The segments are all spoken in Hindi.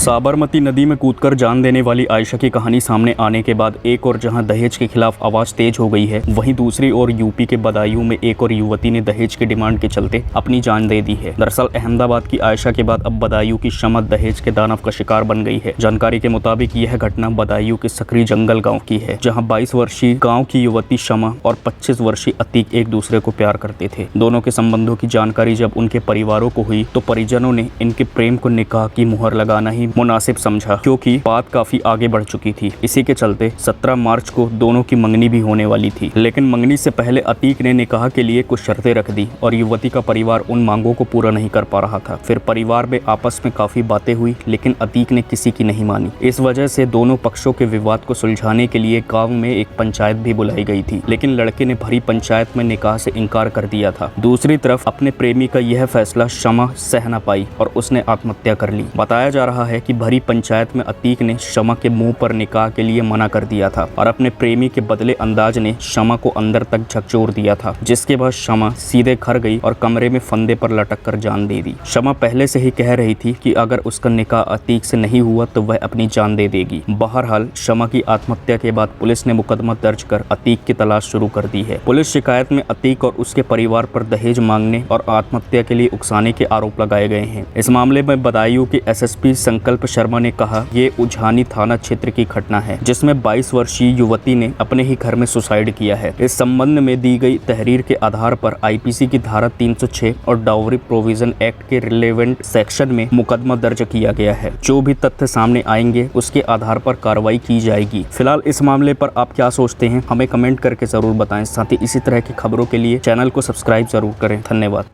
साबरमती नदी में कूदकर जान देने वाली आयशा की कहानी सामने आने के बाद एक और जहां दहेज के खिलाफ आवाज तेज हो गई है, वहीं दूसरी ओर यूपी के बदायूं में एक और युवती ने दहेज की डिमांड के चलते अपनी जान दे दी है। दरअसल अहमदाबाद की आयशा के बाद अब बदायूं की शमा दहेज के दानव का शिकार बन गई है। जानकारी के मुताबिक यह घटना बदायूं के सकरी जंगल गाँव की है, जहाँ 22 वर्षीय गाँव की युवती शमा और 25 वर्षीय अतीक एक दूसरे को प्यार करते थे। दोनों के संबंधों की जानकारी जब उनके परिवारों को हुई तो परिजनों ने इनके प्रेम को निकाह की मुहर लगाना ही मुनासिब समझा, क्योंकि बात काफी आगे बढ़ चुकी थी। इसी के चलते 17 मार्च को दोनों की मंगनी भी होने वाली थी, लेकिन मंगनी से पहले अतीक ने निकाह के लिए कुछ शर्तें रख दी और युवती का परिवार उन मांगों को पूरा नहीं कर पा रहा था। फिर परिवार में आपस में काफी बातें हुई, लेकिन अतीक ने किसी की नहीं मानी। इस वजह से दोनों पक्षों के विवाद को सुलझाने के लिए गाँव में एक पंचायत भी बुलाई गई थी, लेकिन लड़के ने भरी पंचायत में निकाह से इनकार कर दिया था। दूसरी तरफ अपने प्रेमी का यह फैसला शमा सह न पाई और उसने आत्महत्या कर ली। बताया जा रहा है कि भरी पंचायत में अतीक ने शमा के मुंह पर निकाह के लिए मना कर दिया था और अपने प्रेमी के बदले अंदाज ने शमा को अंदर तक झकझोर दिया था, जिसके बाद शमा सीधे घर गई और कमरे में फंदे पर लटक कर जान दे दी। शमा पहले से ही कह रही थी कि अगर उसका निकाह अतीक से नहीं हुआ तो वह अपनी जान दे देगी। बहरहाल शमा की आत्महत्या के बाद पुलिस ने मुकदमा दर्ज कर अतीक की तलाश शुरू कर दी है। पुलिस शिकायत में अतीक और उसके परिवार पर दहेज मांगने और आत्महत्या के लिए उकसाने के आरोप लगाए गए हैं। इस मामले में बदायूं के एसएसपी संकल्प शर्मा ने कहा, ये उझानी थाना क्षेत्र की घटना है, जिसमें 22 वर्षीय युवती ने अपने ही घर में सुसाइड किया है। इस संबंध में दी गई तहरीर के आधार पर आईपीसी की धारा 306 और डाउरी प्रोविजन एक्ट के रिलेवेंट सेक्शन में मुकदमा दर्ज किया गया है। जो भी तथ्य सामने आएंगे उसके आधार पर कार्रवाई की जाएगी। फिलहाल इस मामले पर आप क्या सोचते हैं, हमें कमेंट करके जरूर बताएं। साथ ही इसी तरह की खबरों के लिए चैनल को सब्सक्राइब जरूर करें। धन्यवाद।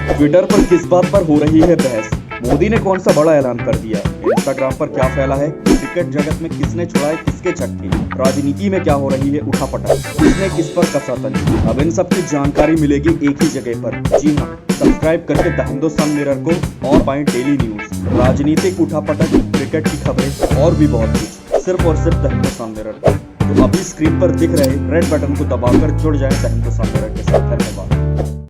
ट्विटर पर किस बात पर हो रही है बहस? मोदी ने कौन सा बड़ा ऐलान कर दिया? इंस्टाग्राम पर क्या फैला है? क्रिकेट जगत में किसने छुड़ाए किसके छक्के? राजनीति में क्या हो रही है उठापटक? किसने किस पर कसा तंज? अब इन सब की जानकारी मिलेगी एक ही जगह पर। जी हाँ, सब्सक्राइब करके द हिंदुस्तान मिरर को और पाएं डेली न्यूज, राजनीतिक उठापटक, क्रिकेट की खबरें और भी बहुत कुछ, सिर्फ और सिर्फ द हिंदुस्तान मिरर। तो अभी स्क्रीन पर दिख रहे रेड बटन को दबाकर जुड़ जाएं द हिंदुस्तान मिरर के साथ।